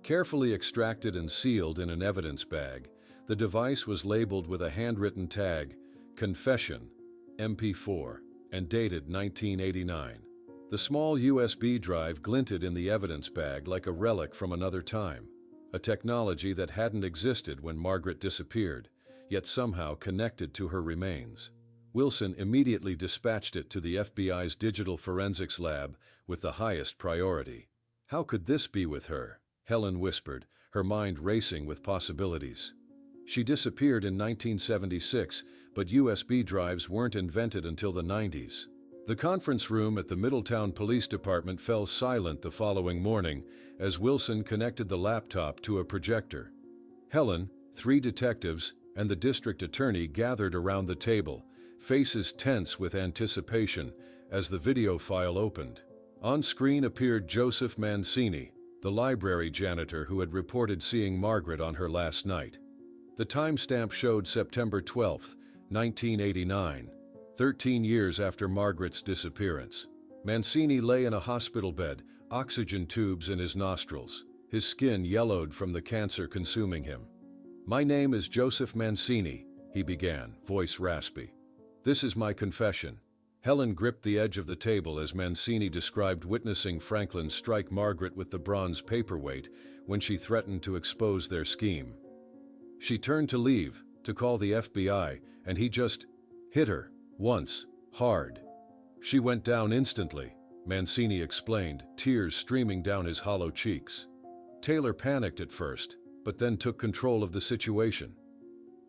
A: Carefully extracted and sealed in an evidence bag, the device was labeled with a handwritten tag, "Confession, MP4, and dated 1989. The small USB drive glinted in the evidence bag like a relic from another time, a technology that hadn't existed when Margaret disappeared, yet somehow connected to her remains. Wilson immediately dispatched it to the FBI's digital forensics lab with the highest priority. "How could this be with her?" Helen whispered, her mind racing with possibilities. She disappeared in 1976, but USB drives weren't invented until the 90s. The conference room at the Middletown Police Department fell silent the following morning as Wilson connected the laptop to a projector. Helen, 3 detectives, and the district attorney gathered around the table, faces tense with anticipation as the video file opened. On screen appeared Joseph Mancini, the library janitor who had reported seeing Margaret on her last night. The timestamp showed September 12, 1989, 13 years after Margaret's disappearance. Mancini lay in a hospital bed, oxygen tubes in his nostrils. His skin yellowed from the cancer consuming him. "My name is Joseph Mancini," he began, voice raspy. "This is my confession." Helen gripped the edge of the table as Mancini described witnessing Franklin strike Margaret with the bronze paperweight when she threatened to expose their scheme. She turned to leave, to call the FBI, and he just hit her, once, hard. She went down instantly, Mancini explained, tears streaming down his hollow cheeks. Taylor panicked at first, but then took control of the situation.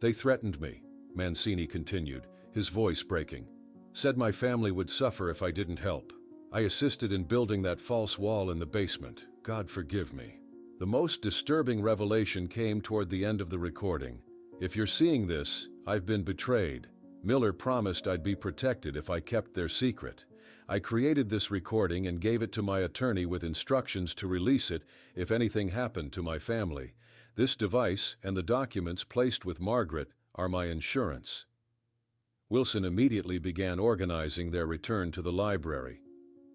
A: "They threatened me," Mancini continued, his voice breaking. "Said my family would suffer if I didn't help. I assisted in building that false wall in the basement. God forgive me." The most disturbing revelation came toward the end of the recording. "If you're seeing this, I've been betrayed. Miller promised I'd be protected if I kept their secret. I created this recording and gave it to my attorney with instructions to release it if anything happened to my family. This device and the documents placed with Margaret are my insurance." Wilson immediately began organizing their return to the library.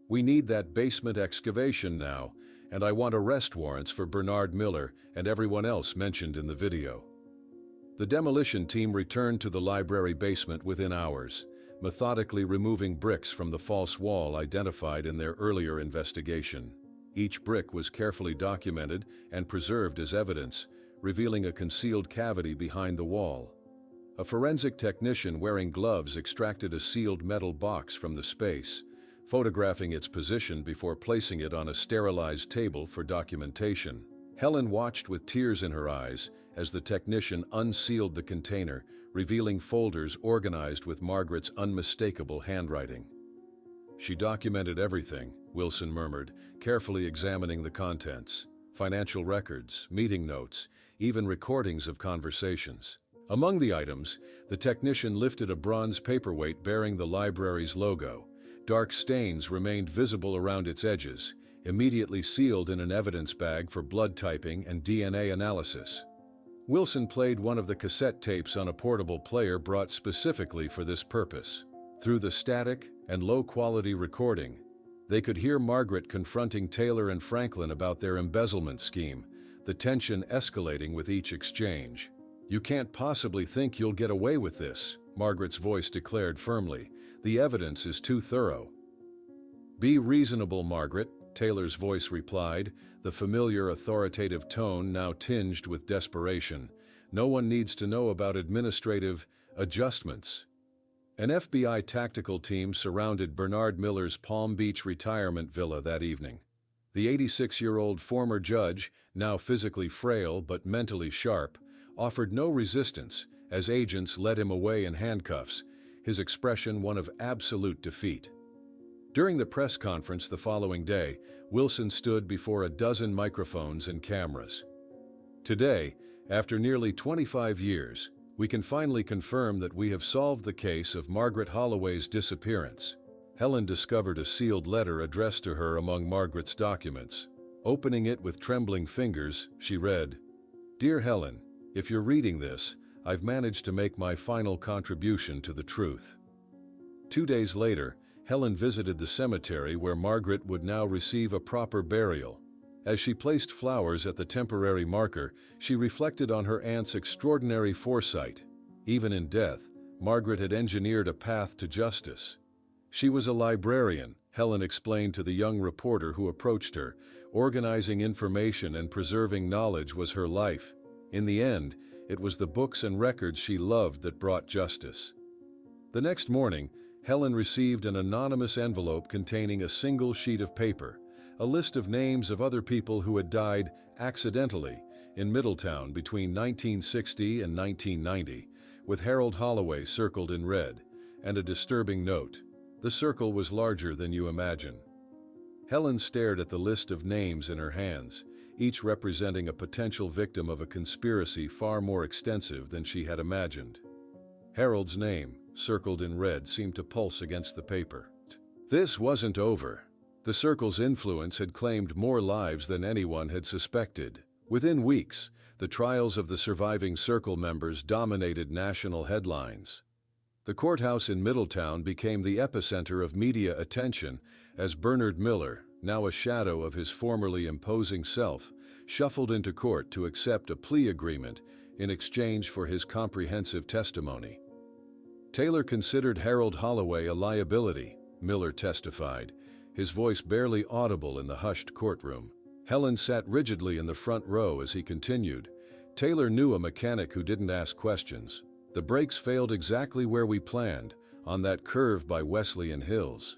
A: "We need that basement excavation now, and I want arrest warrants for Bernard Miller and everyone else mentioned in the video." The demolition team returned to the library basement within hours, methodically removing bricks from the false wall identified in their earlier investigation. Each brick was carefully documented and preserved as evidence, revealing a concealed cavity behind the wall. A forensic technician wearing gloves extracted a sealed metal box from the space, photographing its position before placing it on a sterilized table for documentation. Helen watched with tears in her eyes as the technician unsealed the container, revealing folders organized with Margaret's unmistakable handwriting. "She documented everything," Wilson murmured, carefully examining the contents. Financial records, meeting notes, even recordings of conversations. Among the items, the technician lifted a bronze paperweight bearing the library's logo. Dark stains remained visible around its edges, immediately sealed in an evidence bag for blood typing and DNA analysis. Wilson played one of the cassette tapes on a portable player brought specifically for this purpose. Through the static and low-quality recording, they could hear Margaret confronting Taylor and Franklin about their embezzlement scheme, the tension escalating with each exchange. "You can't possibly think you'll get away with this," Margaret's voice declared firmly. "The evidence is too thorough." "Be reasonable, Margaret," Taylor's voice replied, the familiar authoritative tone now tinged with desperation. "No one needs to know about administrative adjustments." An FBI tactical team surrounded Bernard Miller's Palm Beach retirement villa that evening. The 86-year-old former judge, now physically frail but mentally sharp, offered no resistance as agents led him away in handcuffs, his expression one of absolute defeat. During the press conference the following day, Wilson stood before a dozen microphones and cameras. "Today, after nearly 25 years, we can finally confirm that we have solved the case of Margaret Holloway's disappearance." Helen discovered a sealed letter addressed to her among Margaret's documents. Opening it with trembling fingers, she read, "Dear Helen, if you're reading this, I've managed to make my final contribution to the truth." 2 days later, Helen visited the cemetery where Margaret would now receive a proper burial. As she placed flowers at the temporary marker, she reflected on her aunt's extraordinary foresight. Even in death, Margaret had engineered a path to justice. She was a librarian, Helen explained to the young reporter who approached her. Organizing information and preserving knowledge was her life. In the end, it was the books and records she loved that brought justice. The next morning, Helen received an anonymous envelope containing a single sheet of paper, a list of names of other people who had died accidentally in Middletown between 1960 and 1990, with Harold Holloway circled in red, and a disturbing note: "The circle was larger than you imagine." Helen stared at the list of names in her hands, each representing a potential victim of a conspiracy far more extensive than she had imagined. Harold's name, circled in red, seemed to pulse against the paper. This wasn't over. The circle's influence had claimed more lives than anyone had suspected. Within weeks, the trials of the surviving circle members dominated national headlines. The courthouse in Middletown became the epicenter of media attention as Bernard Miller, now a shadow of his formerly imposing self, shuffled into court to accept a plea agreement in exchange for his comprehensive testimony. Taylor considered Harold Holloway a liability, Miller testified, his voice barely audible in the hushed courtroom. Helen sat rigidly in the front row as he continued. Taylor knew a mechanic who didn't ask questions. The brakes failed exactly where we planned, on that curve by Wesleyan Hills.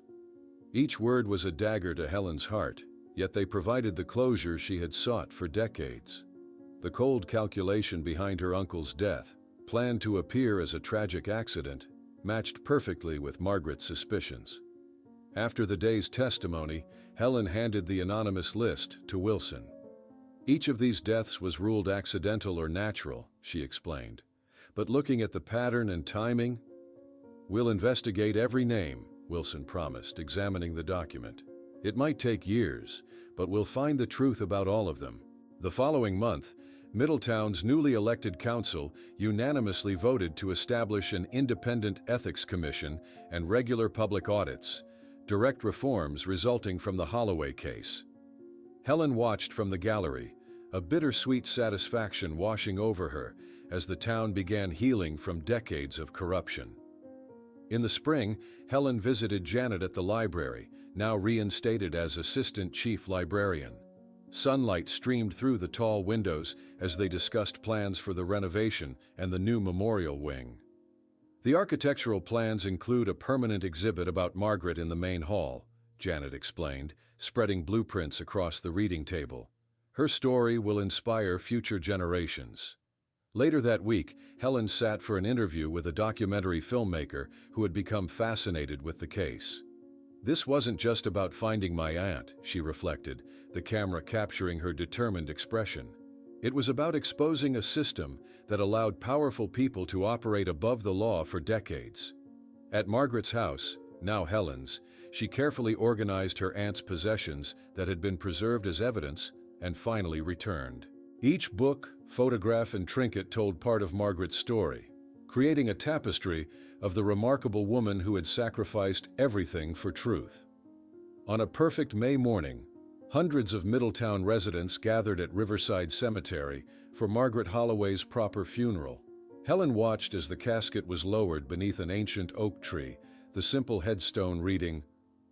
A: Each word was a dagger to Helen's heart, yet they provided the closure she had sought for decades. The cold calculation behind her uncle's death, planned to appear as a tragic accident, matched perfectly with Margaret's suspicions. After the day's testimony, Helen handed the anonymous list to Wilson. Each of these deaths was ruled accidental or natural, she explained. But looking at the pattern and timing, "We'll investigate every name," Wilson promised, examining the document. "It might take years, but we'll find the truth about all of them." The following month, Middletown's newly elected council unanimously voted to establish an independent ethics commission and regular public audits, direct reforms resulting from the Holloway case. Helen watched from the gallery, a bittersweet satisfaction washing over her as the town began healing from decades of corruption. In the spring, Helen visited Janet at the library, now reinstated as assistant chief librarian. Sunlight streamed through the tall windows as they discussed plans for the renovation and the new memorial wing. The architectural plans include a permanent exhibit about Margaret in the main hall, Janet explained, spreading blueprints across the reading table. Her story will inspire future generations. Later that week, Helen sat for an interview with a documentary filmmaker who had become fascinated with the case. "This wasn't just about finding my aunt," she reflected, the camera capturing her determined expression. "It was about exposing a system that allowed powerful people to operate above the law for decades." At Margaret's house, now Helen's, she carefully organized her aunt's possessions that had been preserved as evidence and finally returned. Each book, photograph, and trinket told part of Margaret's story, creating a tapestry of the remarkable woman who had sacrificed everything for truth. On a perfect May morning, hundreds of Middletown residents gathered at Riverside Cemetery for Margaret Holloway's proper funeral. Helen watched as the casket was lowered beneath an ancient oak tree, the simple headstone reading,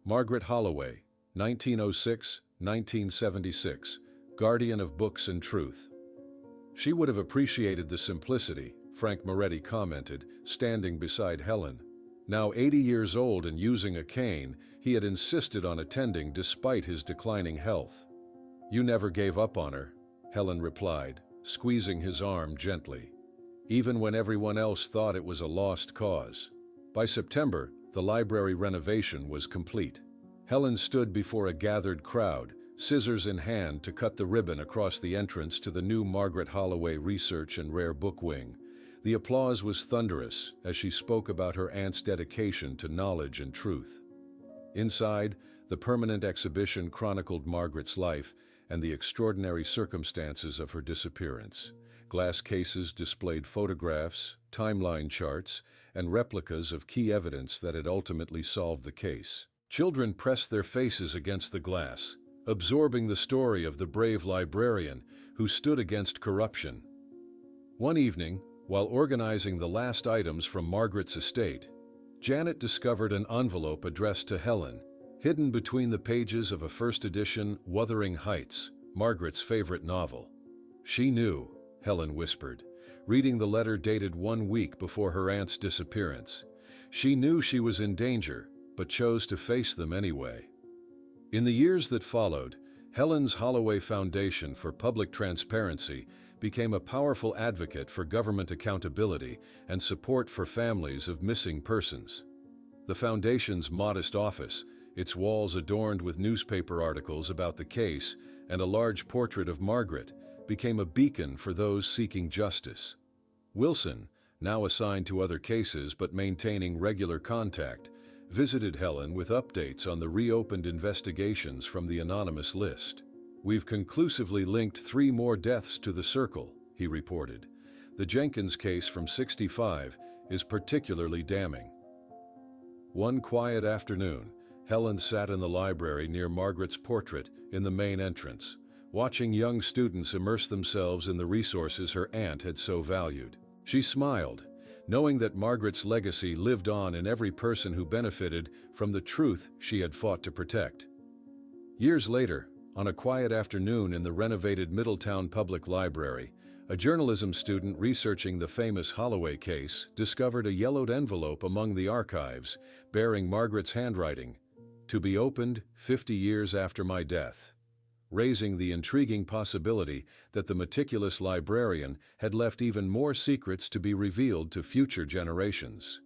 A: "Margaret Holloway, 1906-1976, Guardian of Books and Truth." "She would have appreciated the simplicity," Frank Moretti commented, standing beside Helen. Now 80 years old and using a cane, he had insisted on attending despite his declining health. "You never gave up on her," Helen replied, squeezing his arm gently, "even when everyone else thought it was a lost cause." By September, the library renovation was complete. Helen stood before a gathered crowd, scissors in hand to cut the ribbon across the entrance to the new Margaret Holloway Research and Rare Book Wing. The applause was thunderous as she spoke about her aunt's dedication to knowledge and truth. Inside, the permanent exhibition chronicled Margaret's life and the extraordinary circumstances of her disappearance. Glass cases displayed photographs, timeline charts, and replicas of key evidence that had ultimately solved the case. Children pressed their faces against the glass, absorbing the story of the brave librarian who stood against corruption. One evening, while organizing the last items from Margaret's estate, Janet discovered an envelope addressed to Helen, hidden between the pages of a first-edition Wuthering Heights, Margaret's favorite novel. "She knew," Helen whispered, reading the letter dated 1 week before her aunt's disappearance. "She knew she was in danger, but chose to face them anyway." In the years that followed, Helen's Holloway Foundation for Public Transparency became a powerful advocate for government accountability and support for families of missing persons. The foundation's modest office, its walls adorned with newspaper articles about the case and a large portrait of Margaret, became a beacon for those seeking justice. Wilson, now assigned to other cases but maintaining regular contact, visited Helen with updates on the reopened investigations from the anonymous list. "We've conclusively linked 3 more deaths to the circle," he reported. "The Jenkins case from '65 is particularly damning." One quiet afternoon, Helen sat in the library near Margaret's portrait in the main entrance, watching young students immerse themselves in the resources her aunt had so valued. She smiled, knowing that Margaret's legacy lived on in every person who benefited from the truth she had fought to protect. Years later, on a quiet afternoon in the renovated Middletown Public Library, a journalism student researching the famous Holloway case discovered a yellowed envelope among the archives bearing Margaret's handwriting, "To be opened 50 years after my death," raising the intriguing possibility that the meticulous librarian had left even more secrets to be revealed to future generations.